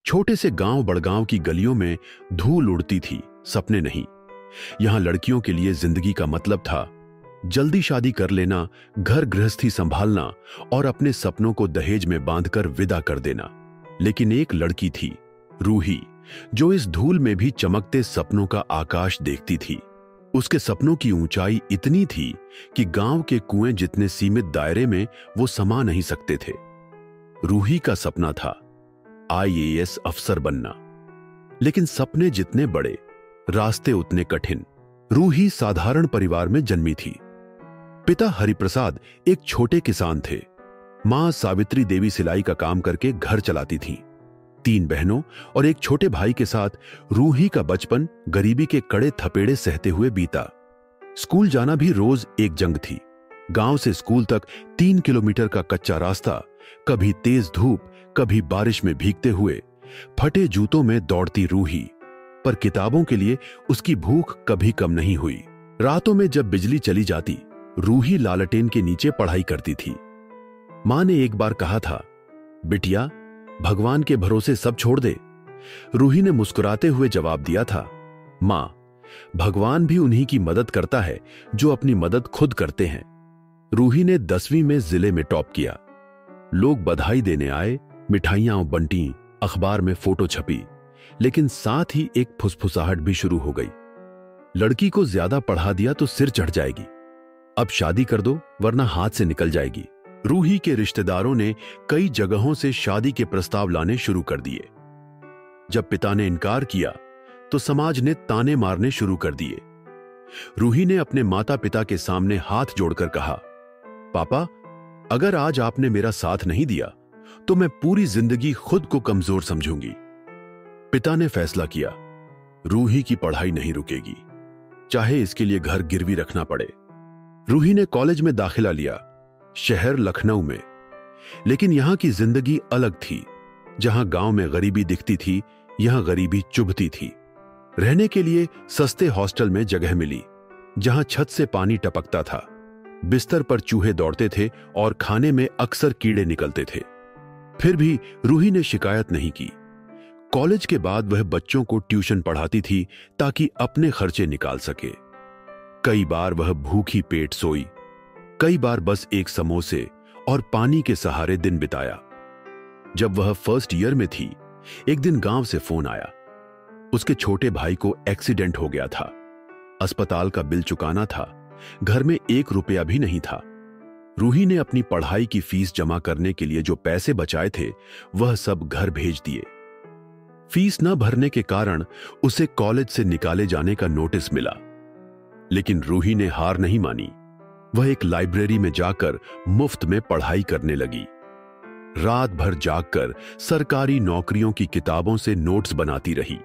छोटे से गांव बड़गांव की गलियों में धूल उड़ती थी, सपने नहीं। यहां लड़कियों के लिए जिंदगी का मतलब था जल्दी शादी कर लेना, घर गृहस्थी संभालना और अपने सपनों को दहेज में बांधकर विदा कर देना। लेकिन एक लड़की थी, रूही, जो इस धूल में भी चमकते सपनों का आकाश देखती थी। उसके सपनों की ऊंचाई इतनी थी कि गांव के कुएं जितने सीमित दायरे में वो समा नहीं सकते थे। रूही का सपना था IAS अफसर बनना, लेकिन सपने जितने बड़े, रास्ते उतने कठिन। रूही साधारण परिवार में जन्मी थी। पिता हरिप्रसाद एक छोटे किसान थे। मां सावित्री देवी सिलाई का काम करके घर चलाती थीं। 3 बहनों और एक छोटे भाई के साथ रूही का बचपन गरीबी के कड़े थपेड़े सहते हुए बीता। स्कूल जाना भी रोज एक जंग थी। गांव से स्कूल तक 3 किलोमीटर का कच्चा रास्ता, कभी तेज धूप, कभी बारिश में भीगते हुए, फटे जूतों में दौड़ती रूही। पर किताबों के लिए उसकी भूख कभी कम नहीं हुई। रातों में जब बिजली चली जाती, रूही लालटेन के नीचे पढ़ाई करती थी। मां ने एक बार कहा था, बिटिया, भगवान के भरोसे सब छोड़ दे। रूही ने मुस्कुराते हुए जवाब दिया था, मां, भगवान भी उन्हीं की मदद करता है जो अपनी मदद खुद करते हैं। रूही ने 10वीं में जिले में टॉप किया। लोग बधाई देने आए, मिठाइयां बंटी, अखबार में फोटो छपी, लेकिन साथ ही एक फुसफुसाहट भी शुरू हो गई। लड़की को ज्यादा पढ़ा दिया तो सिर चढ़ जाएगी, अब शादी कर दो वरना हाथ से निकल जाएगी। रूही के रिश्तेदारों ने कई जगहों से शादी के प्रस्ताव लाने शुरू कर दिए। जब पिता ने इनकार किया तो समाज ने ताने मारने शुरू कर दिए। रूही ने अपने माता पिता के सामने हाथ जोड़कर कहा, पापा, अगर आज आपने मेरा साथ नहीं दिया तो मैं पूरी जिंदगी खुद को कमजोर समझूंगी। पिता ने फैसला किया, रूही की पढ़ाई नहीं रुकेगी, चाहे इसके लिए घर गिरवी रखना पड़े। रूही ने कॉलेज में दाखिला लिया, शहर लखनऊ में। लेकिन यहां की जिंदगी अलग थी। जहां गांव में गरीबी दिखती थी, यहां गरीबी चुभती थी। रहने के लिए सस्ते हॉस्टल में जगह मिली, जहां छत से पानी टपकता था, बिस्तर पर चूहे दौड़ते थे और खाने में अक्सर कीड़े निकलते थे। फिर भी रूही ने शिकायत नहीं की। कॉलेज के बाद वह बच्चों को ट्यूशन पढ़ाती थी ताकि अपने खर्चे निकाल सके। कई बार वह भूखी पेट सोई, कई बार बस एक समोसे और पानी के सहारे दिन बिताया। जब वह फर्स्ट ईयर में थी, एक दिन गांव से फोन आया। उसके छोटे भाई को एक्सीडेंट हो गया था। अस्पताल का बिल चुकाना था, घर में 1 रुपया भी नहीं था। रूही ने अपनी पढ़ाई की फीस जमा करने के लिए जो पैसे बचाए थे, वह सब घर भेज दिए। फीस न भरने के कारण उसे कॉलेज से निकाले जाने का नोटिस मिला। लेकिन रूही ने हार नहीं मानी। वह एक लाइब्रेरी में जाकर मुफ्त में पढ़ाई करने लगी। रात भर जागकर सरकारी नौकरियों की किताबों से नोट्स बनाती रही।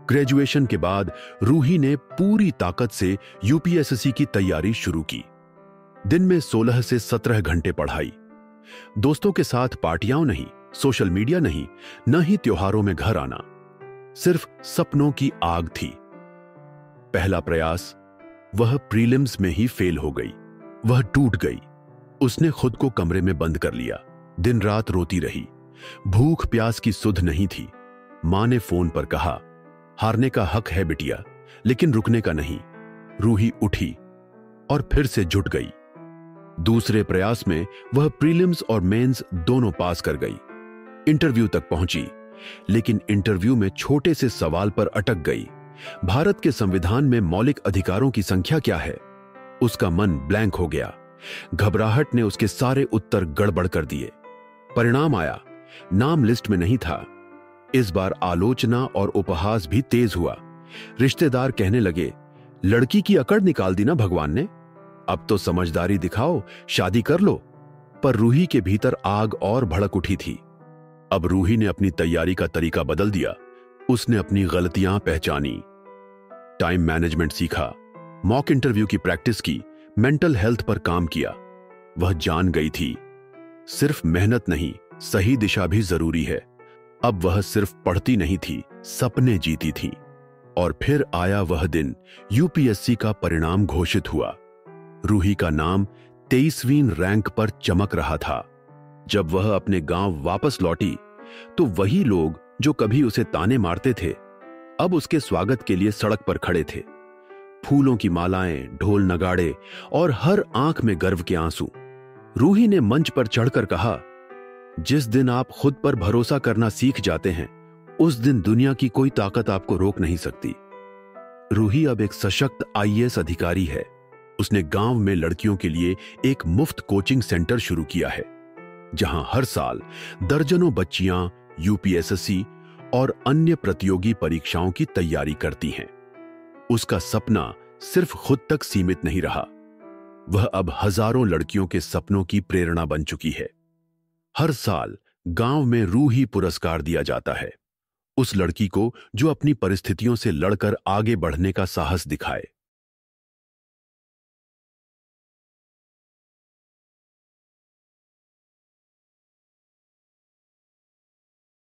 ग्रेजुएशन के बाद रूही ने पूरी ताकत से यूपीएससी की तैयारी शुरू की। दिन में 16 से 17 घंटे पढ़ाई। दोस्तों के साथ पार्टियां नहीं, सोशल मीडिया नहीं, न ही त्योहारों में घर आना। सिर्फ सपनों की आग थी। पहला प्रयास, वह प्रीलिम्स में ही फेल हो गई। वह टूट गई। उसने खुद को कमरे में बंद कर लिया। दिन रात रोती रही। भूख प्यास की सुध नहीं थी। मां ने फोन पर कहा, हारने का हक है बिटिया, लेकिन रुकने का नहीं। रूही उठी और फिर से जुट गई। दूसरे प्रयास में वह प्रीलिम्स और मेंस दोनों पास कर गई। इंटरव्यू तक पहुंची, लेकिन इंटरव्यू में छोटे से सवाल पर अटक गई। भारत के संविधान में मौलिक अधिकारों की संख्या क्या है? उसका मन ब्लैंक हो गया। घबराहट ने उसके सारे उत्तर गड़बड़ कर दिए। परिणाम आया, नाम लिस्ट में नहीं था। इस बार आलोचना और उपहास भी तेज हुआ। रिश्तेदार कहने लगे, लड़की की अकड़ निकाल दी ना भगवान ने, अब तो समझदारी दिखाओ, शादी कर लो। पर रूही के भीतर आग और भड़क उठी थी। अब रूही ने अपनी तैयारी का तरीका बदल दिया। उसने अपनी गलतियां पहचानी, टाइम मैनेजमेंट सीखा, मॉक इंटरव्यू की प्रैक्टिस की, मेंटल हेल्थ पर काम किया। वह जान गई थी, सिर्फ मेहनत नहीं, सही दिशा भी जरूरी है। अब वह सिर्फ पढ़ती नहीं थी, सपने जीती थी। और फिर आया वह दिन, यूपीएससी का परिणाम घोषित हुआ। रूही का नाम 23वीं रैंक पर चमक रहा था। जब वह अपने गांव वापस लौटी, तो वही लोग जो कभी उसे ताने मारते थे, अब उसके स्वागत के लिए सड़क पर खड़े थे। फूलों की मालाएं, ढोल नगाड़े और हर आंख में गर्व के आंसू। रूही ने मंच पर चढ़कर कहा, जिस दिन आप खुद पर भरोसा करना सीख जाते हैं, उस दिन दुनिया की कोई ताकत आपको रोक नहीं सकती। रूही अब एक सशक्त आईएएस अधिकारी है। उसने गांव में लड़कियों के लिए एक मुफ्त कोचिंग सेंटर शुरू किया है, जहां हर साल दर्जनों बच्चियां यूपीएसएससी और अन्य प्रतियोगी परीक्षाओं की तैयारी करती हैं। उसका सपना सिर्फ खुद तक सीमित नहीं रहा, वह अब हजारों लड़कियों के सपनों की प्रेरणा बन चुकी है। हर साल गांव में रूही पुरस्कार दिया जाता है उस लड़की को जो अपनी परिस्थितियों से लड़कर आगे बढ़ने का साहस दिखाए।